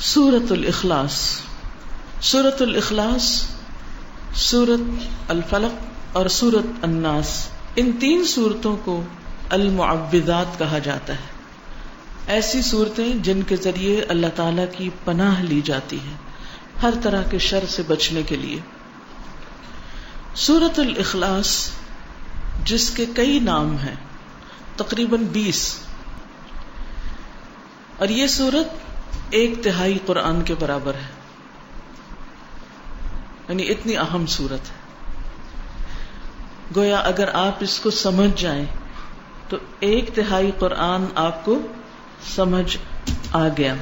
سورۃ الاخلاص. سورۃ الاخلاص، سورۃ الفلق اور سورۃ الناس، ان تین سورتوں کو المعوذات کہا جاتا ہے. ایسی صورتیں جن کے ذریعے اللہ تعالی کی پناہ لی جاتی ہے ہر طرح کے شر سے بچنے کے لیے. سورۃ الاخلاص جس کے کئی نام ہیں، تقریباً 20، اور یہ سورت 1/3 قرآن کے برابر ہے، یعنی اتنی اہم سورت ہے. گویا اگر آپ اس کو سمجھ جائیں تو 1/3 قرآن آپ کو سمجھ آ گیا.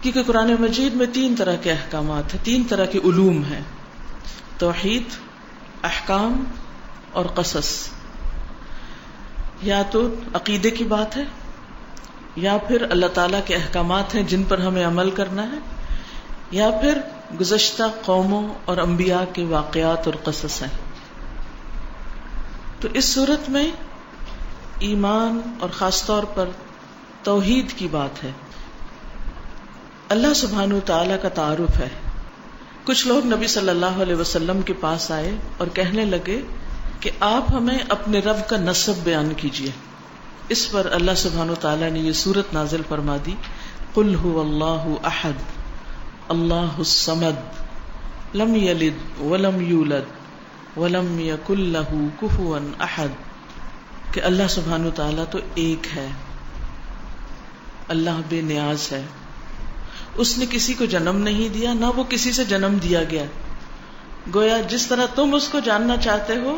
کیونکہ قرآن مجید میں 3 طرح کے احکامات ہیں، 3 طرح کے علوم ہیں: توحید، احکام اور قصص. یا تو عقیدے کی بات ہے، یا پھر اللہ تعالیٰ کے احکامات ہیں جن پر ہمیں عمل کرنا ہے، یا پھر گزشتہ قوموں اور انبیاء کے واقعات اور قصص ہیں. تو اس صورت میں ایمان اور خاص طور پر توحید کی بات ہے. اللہ سبحانہ وتعالی کا تعارف ہے. کچھ لوگ نبی صلی اللہ علیہ وسلم کے پاس آئے اور کہنے لگے کہ آپ ہمیں اپنے رب کا نسب بیان کیجیے. اس پر اللہ سبحانہ وتعالی نے یہ سورت نازل فرما دی: قل هو اللہ احد اللہ الصمد لم یلد ولم یولد ولم یکن لہ کفوا احد. کہ اللہ سبحانہ وتعالی تو ایک ہے، اللہ بے نیاز ہے، اس نے کسی کو جنم نہیں دیا، نہ وہ کسی سے جنم دیا گیا. گویا جس طرح تم اس کو جاننا چاہتے ہو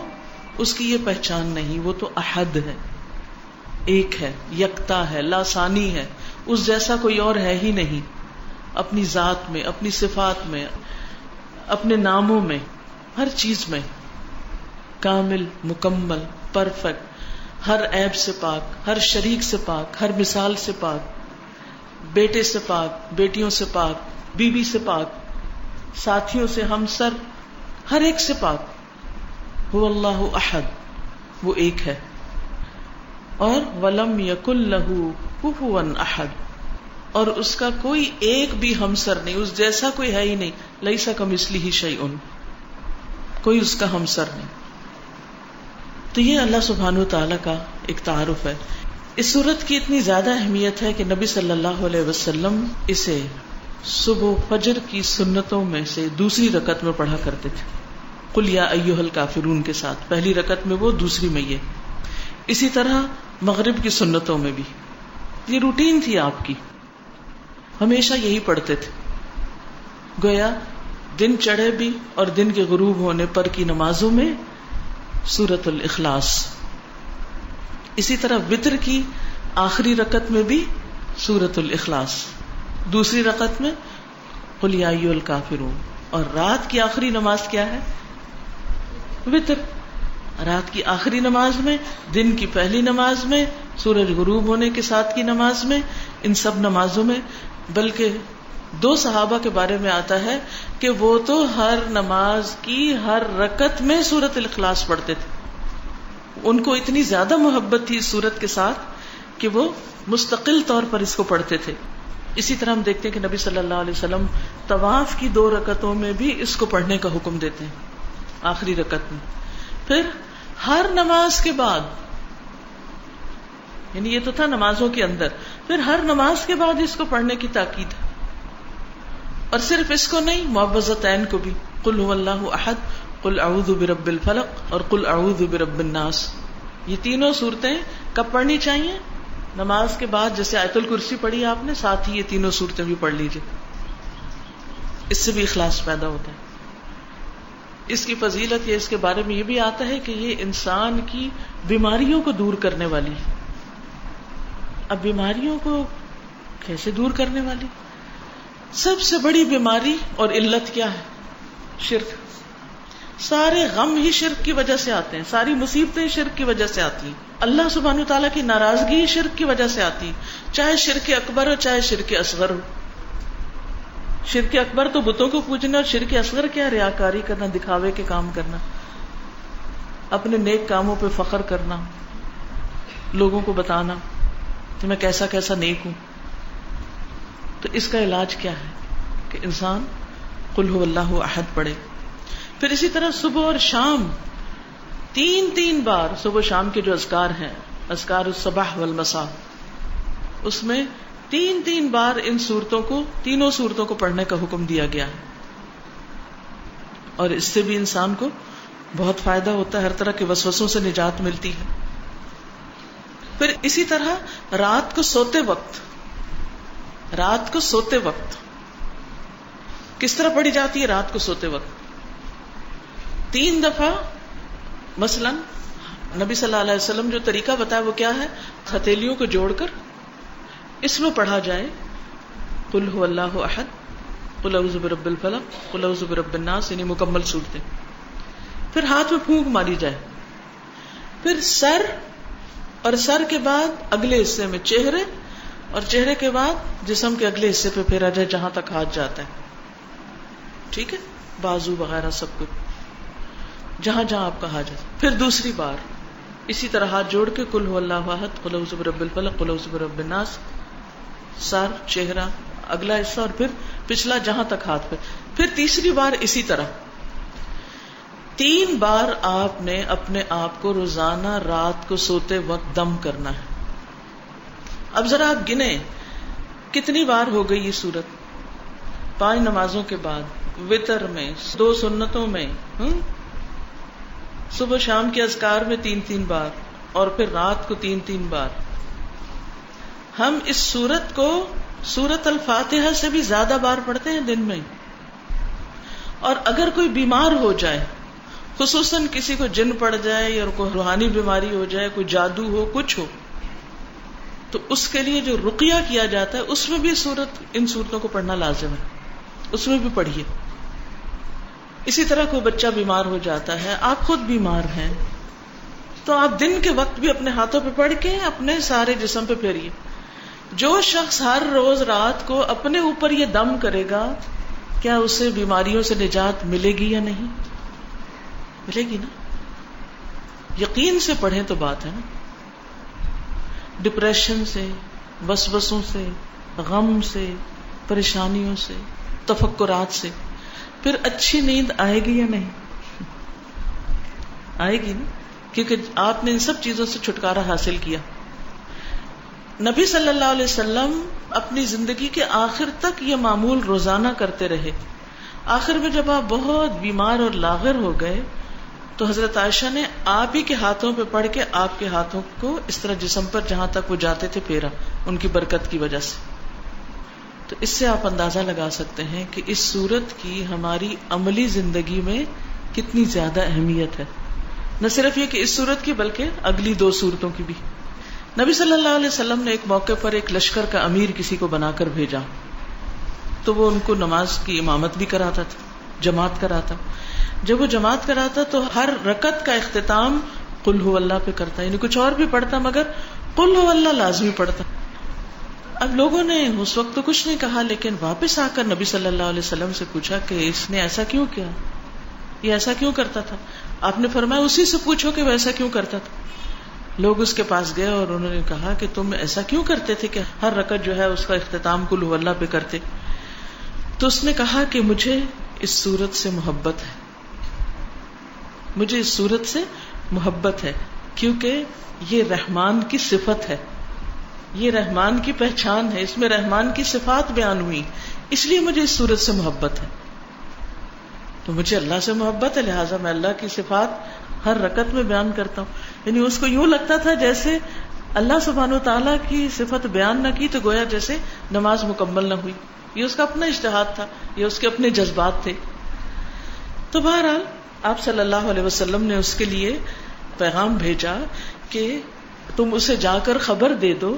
اس کی یہ پہچان نہیں. وہ تو احد ہے، ایک ہے، یکتا ہے، لا ثانی ہے، اس جیسا کوئی اور ہے ہی نہیں. اپنی ذات میں، اپنی صفات میں، اپنے ناموں میں، ہر چیز میں کامل، مکمل، پرفیکٹ، ہر عیب سے پاک، ہر شریک سے پاک، ہر مثال سے پاک، بیٹے سے پاک، بیٹیوں سے پاک، بیوی سے پاک، ساتھیوں سے، ہمسر، ہر ایک سے پاک. هو اللہ احد، وہ ایک ہے. اور ولم یکن لہ کفوا احد، اور اس کا کوئی ایک بھی ہمسر نہیں، اس جیسا کوئی ہے ہی نہیں. لیس کمثلہ شیء، کوئی اس کا ہمسر نہیں. تو یہ اللہ سبحانہ وتعالی کا ایک تعارف ہے. اس سورت کی اتنی زیادہ اہمیت ہے کہ نبی صلی اللہ علیہ وسلم اسے صبح فجر کی سنتوں میں سے دوسری رکعت میں پڑھا کرتے تھے، قل یا ایھا الکافرون کے ساتھ. پہلی رکعت میں وہ، دوسری میں یہ. اسی طرح مغرب کی سنتوں میں بھی یہ روٹین تھی آپ کی، ہمیشہ یہی پڑھتے تھے. گویا دن چڑھے بھی اور دن کے غروب ہونے پر کی نمازوں میں سورۃ الاخلاص. اسی طرح وتر کی آخری رکعت میں بھی سورۃ الاخلاص، دوسری رکعت میں قل یا ایھا الکافرون. اور رات کی آخری نماز کیا ہے؟ وتر. رات کی آخری نماز میں، دن کی پہلی نماز میں، سورج غروب ہونے کے ساتھ کی نماز میں، ان سب نمازوں میں. بلکہ 2 صحابہ کے بارے میں آتا ہے کہ وہ تو ہر نماز کی ہر رکعت میں سورۃ الاخلاص پڑھتے تھے. ان کو اتنی زیادہ محبت تھی اس سورت کے ساتھ کہ وہ مستقل طور پر اس کو پڑھتے تھے. اسی طرح ہم دیکھتے ہیں کہ نبی صلی اللہ علیہ وسلم طواف کی 2 رکعتوں میں بھی اس کو پڑھنے کا حکم دیتے ہیں، آخری رکعت میں. پھر ہر نماز کے بعد، یعنی یہ تو تھا نمازوں کے اندر، پھر ہر نماز کے بعد اس کو پڑھنے کی تاکید ہے. اور صرف اس کو نہیں، معوذتین کو بھی، قل هو اللہ احد، قل اعوذ برب الفلق اور قل اعوذ برب الناس. یہ تینوں صورتیں کب پڑھنی چاہیے؟ نماز کے بعد. جیسے آیت الکرسی پڑھی آپ نے، ساتھ ہی یہ تینوں صورتیں بھی پڑھ لیجیے، اس سے بھی اخلاص پیدا ہوتا ہے. اس کی فضیلت یہ، اس کے بارے میں یہ بھی آتا ہے کہ یہ انسان کی بیماریوں کو دور کرنے والی ہے. اب بیماریوں کو کیسے دور کرنے والی؟ سب سے بڑی بیماری اور علت کیا ہے؟ شرک. سارے غم ہی شرک کی وجہ سے آتے ہیں، ساری مصیبتیں شرک کی وجہ سے آتی ہیں. اللہ سبحانہ وتعالیٰ کی ناراضگی شرک کی وجہ سے آتی، چاہے شرک اکبر ہو چاہے شرک اصغر ہو. شرک اکبر تو بتوں کو پوجنا، اور شرک اصغر کیا؟ ریاکاری کرنا، دکھاوے کے کام کرنا، اپنے نیک کاموں پہ فخر کرنا، لوگوں کو بتانا کہ میں کیسا کیسا نیک ہوں. تو اس کا علاج کیا ہے کہ انسان قل هو اللہ احد پڑھے. پھر اسی طرح صبح اور شام 3 بار صبح شام کے جو اذکار ہیں، اذکار الصباح والمساء، اس میں 3 بار ان صورتوں کو، تینوں صورتوں کو پڑھنے کا حکم دیا گیا ہے. اور اس سے بھی انسان کو بہت فائدہ ہوتا ہے، ہر طرح کے وسوسوں سے نجات ملتی ہے. پھر اسی طرح رات کو سوتے وقت کس طرح پڑھی جاتی ہے؟ رات کو سوتے وقت 3 دفعہ. مثلا نبی صلی اللہ علیہ وسلم جو طریقہ بتایا وہ کیا ہے؟ ہتھیلیوں کو جوڑ کر اس میں پڑھا جائے قل هو اللہ احد، قل اعوذ برب الفلق، قل اعوذ برب الناس، یعنی مکمل صورتیں. پھر ہاتھ میں پھونک ماری جائے. پھر سر، اور سر کے بعد اگلے حصے میں چہرے، اور چہرے کے بعد جسم کے اگلے حصے پہ پھیرا جائے جہاں تک ہاتھ جاتا ہے. ٹھیک ہے، بازو وغیرہ سب کچھ جہاں جہاں آپ کا ہاتھ جاتا ہے. پھر دوسری بار اسی طرح ہاتھ جوڑ کے قل هو اللہ احد، قل اعوذ برب الفلق، قل اعوذ برب الناس، سر، چہرہ، اگلا حصہ، اور پھر پچھلا جہاں تک ہاتھ پہ. پھر تیسری بار اسی طرح 3 بار آپ نے اپنے آپ کو روزانہ رات کو سوتے وقت دم کرنا ہے. اب ذرا آپ گنیں کتنی بار ہو گئی یہ صورت؟ 5 نمازوں کے بعد، وتر میں، 2 سنتوں میں، صبح شام کے اذکار میں 3 بار، اور پھر رات کو 3 بار. ہم اس صورت کو سورت الفاتحہ سے بھی زیادہ بار پڑھتے ہیں دن میں. اور اگر کوئی بیمار ہو جائے، خصوصاً کسی کو جن پڑ جائے یا کوئی روحانی بیماری ہو جائے، کوئی جادو ہو، کچھ ہو، تو اس کے لیے جو رقیہ کیا جاتا ہے اس میں بھی ان صورتوں کو پڑھنا لازم ہے، اس میں بھی پڑھیے. اسی طرح کوئی بچہ بیمار ہو جاتا ہے، آپ خود بیمار ہیں، تو آپ دن کے وقت بھی اپنے ہاتھوں پہ پڑھ کے اپنے سارے جسم پہ پھیریے. جو شخص ہر روز رات کو اپنے اوپر یہ دم کرے گا، کیا اسے بیماریوں سے نجات ملے گی یا نہیں؟ ملے گی نا. یقین سے پڑھیں تو بات ہے نا. ڈپریشن سے، وسوسوں سے، غم سے، پریشانیوں سے، تفکرات سے پھر اچھی نیند آئے گی یا نہیں؟ آئے گی نا، کیونکہ آپ نے ان سب چیزوں سے چھٹکارا حاصل کیا. نبی صلی اللہ علیہ وسلم اپنی زندگی کے آخر تک یہ معمول روزانہ کرتے رہے. آخر میں جب آپ بہت بیمار اور لاغر ہو گئے تو حضرت عائشہ نے آپ ہی کے ہاتھوں پہ پڑھ کے آپ کے ہاتھوں کو اس طرح جسم پر جہاں تک وہ جاتے تھے پھیرا، ان کی برکت کی وجہ سے. تو اس سے آپ اندازہ لگا سکتے ہیں کہ اس صورت کی ہماری عملی زندگی میں کتنی زیادہ اہمیت ہے. نہ صرف یہ کہ اس صورت کی بلکہ اگلی 2 صورتوں کی بھی. نبی صلی اللہ علیہ وسلم نے ایک موقع پر ایک لشکر کا امیر کسی کو بنا کر بھیجا، تو وہ ان کو نماز کی امامت بھی کراتا تھا، جماعت کراتا. جب وہ جماعت کراتا تو ہر رکعت کا اختتام قل هو اللہ پہ کرتا، یعنی کچھ اور بھی پڑھتا مگر قل هو اللہ لازمی پڑھتا. اب لوگوں نے اس وقت تو کچھ نہیں کہا، لیکن واپس آ کر نبی صلی اللہ علیہ وسلم سے پوچھا کہ اس نے ایسا کیوں کیا، یہ ایسا کیوں کرتا تھا؟ آپ نے فرمایا اسی سے پوچھو کہ وہ ایسا کیوں کرتا تھا. لوگ اس کے پاس گئے اور انہوں نے کہا کہ تم ایسا کیوں کرتے تھے کہ ہر رکعت جو ہے اس کا اختتام قل هو اللہ پہ کرتے؟ تو اس نے کہا کہ مجھے اس صورت سے محبت ہے، مجھے اس صورت سے محبت ہے، کیونکہ یہ رحمان کی صفت ہے، یہ رحمان کی پہچان ہے، اس میں رحمان کی صفات بیان ہوئی، اس لیے مجھے اس صورت سے محبت ہے. تو مجھے اللہ سے محبت ہے، لہٰذا میں اللہ کی صفات ہر رکعت میں بیان کرتا ہوں. یعنی اس کو یوں لگتا تھا جیسے اللہ سبحانہ و تعالیٰ کی صفت بیان نہ کی تو گویا جیسے نماز مکمل نہ ہوئی. یہ اس کا اپنا اجتہاد تھا، یہ اس کے اپنے جذبات تھے. تو بہرحال آپ صلی اللہ علیہ وسلم نے اس کے لیے پیغام بھیجا کہ تم اسے جا کر خبر دے دو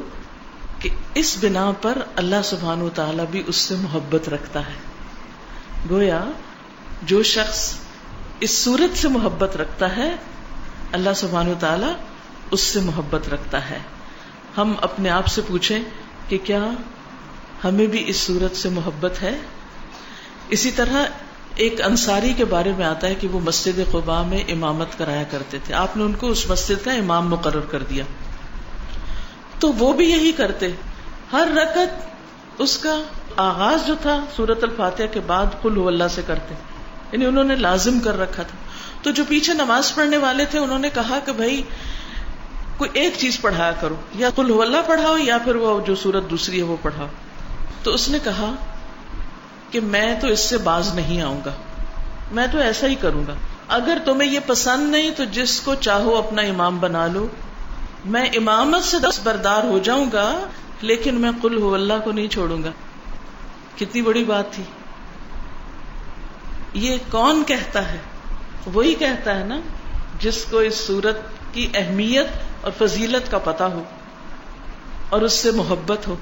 کہ اس بنا پر اللہ سبحانہ و تعالیٰ بھی اس سے محبت رکھتا ہے. گویا جو شخص اس صورت سے محبت رکھتا ہے اللہ سبحانہ و تعالیٰ اس سے محبت رکھتا ہے. ہم اپنے آپ سے پوچھیں کہ کیا ہمیں بھی اس صورت سے محبت ہے؟ اسی طرح ایک انصاری کے بارے میں آتا ہے کہ وہ مسجد قباء میں امامت کرایا کرتے تھے. آپ نے ان کو اس مسجد کا امام مقرر کر دیا. تو وہ بھی یہی کرتے، ہر رکعت اس کا آغاز جو تھا سورۃ الفاتحہ کے بعد قل هو اللہ سے کرتے، یعنی انہوں نے لازم کر رکھا تھا. تو جو پیچھے نماز پڑھنے والے تھے انہوں نے کہا کہ بھائی کوئی ایک چیز پڑھایا کرو، یا قل هو اللہ پڑھاؤ یا پھر وہ جو سورت دوسری ہے وہ پڑھاؤ. تو اس نے کہا کہ میں تو اس سے باز نہیں آؤں گا، میں تو ایسا ہی کروں گا. اگر تمہیں یہ پسند نہیں تو جس کو چاہو اپنا امام بنا لو، میں امامت سے دستبردار ہو جاؤں گا لیکن میں قل هو اللہ کو نہیں چھوڑوں گا. کتنی بڑی بات تھی. یہ کون کہتا ہے؟ وہی کہتا ہے نا جس کو اس سورت کی اہمیت اور فضیلت کا پتہ ہو اور اس سے محبت ہو.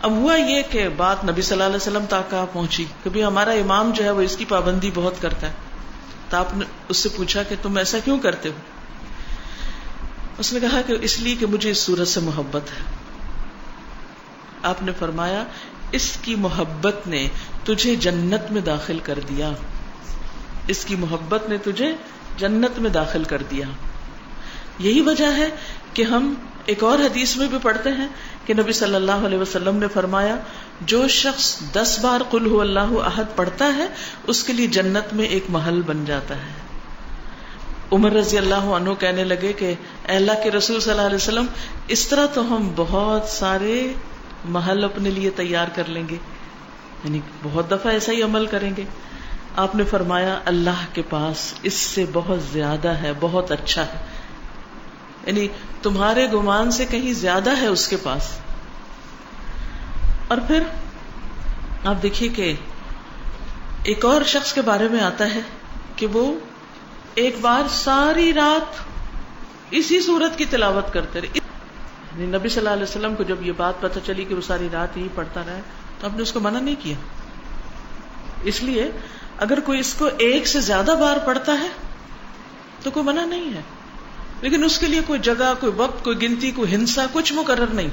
اب ہوا یہ کہ بات نبی صلی اللہ علیہ وسلم تک پہنچی کہ بھی ہمارا امام جو ہے وہ اس کی پابندی بہت کرتا ہے. تو آپ نے اس سے پوچھا کہ تم ایسا کیوں کرتے ہو؟ اس نے کہا کہ اس لیے کہ مجھے اس سورت سے محبت ہے. آپ نے فرمایا اس کی محبت نے تجھے جنت میں داخل کر دیا، اس کی محبت نے تجھے جنت میں داخل کر دیا. یہی وجہ ہے کہ ہم ایک اور حدیث میں بھی پڑھتے ہیں کہ نبی صلی اللہ علیہ وسلم نے فرمایا جو شخص 10 بار قل هو اللہ احد پڑھتا ہے اس کے لیے جنت میں ایک محل بن جاتا ہے. عمر رضی اللہ عنہ کہنے لگے کہ اے اللہ کے رسول صلی اللہ علیہ وسلم اس طرح تو ہم بہت سارے محل اپنے لیے تیار کر لیں گے، یعنی بہت دفعہ ایسا ہی عمل کریں گے. آپ نے فرمایا اللہ کے پاس اس سے بہت زیادہ ہے، بہت اچھا ہے، یعنی تمہارے گمان سے کہیں زیادہ ہے اس کے پاس. اور پھر آپ دیکھیے کہ ایک اور شخص کے بارے میں آتا ہے کہ وہ ایک بار ساری رات اسی سورت کی تلاوت کرتے رہے. نبی صلی اللہ علیہ وسلم کو جب یہ بات پتہ چلی کہ وہ ساری رات ہی پڑھتا رہا تو آپ نے اس کو منع نہیں کیا. اس لیے اگر کوئی اس کو ایک سے زیادہ بار پڑھتا ہے تو کوئی منع نہیں ہے، لیکن اس کے لیے کوئی جگہ، کوئی وقت، کوئی گنتی، کوئی ہنسا کچھ مقرر نہیں.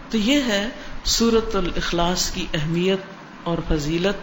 تو یہ ہے سورۃ الاخلاص کی اہمیت اور فضیلت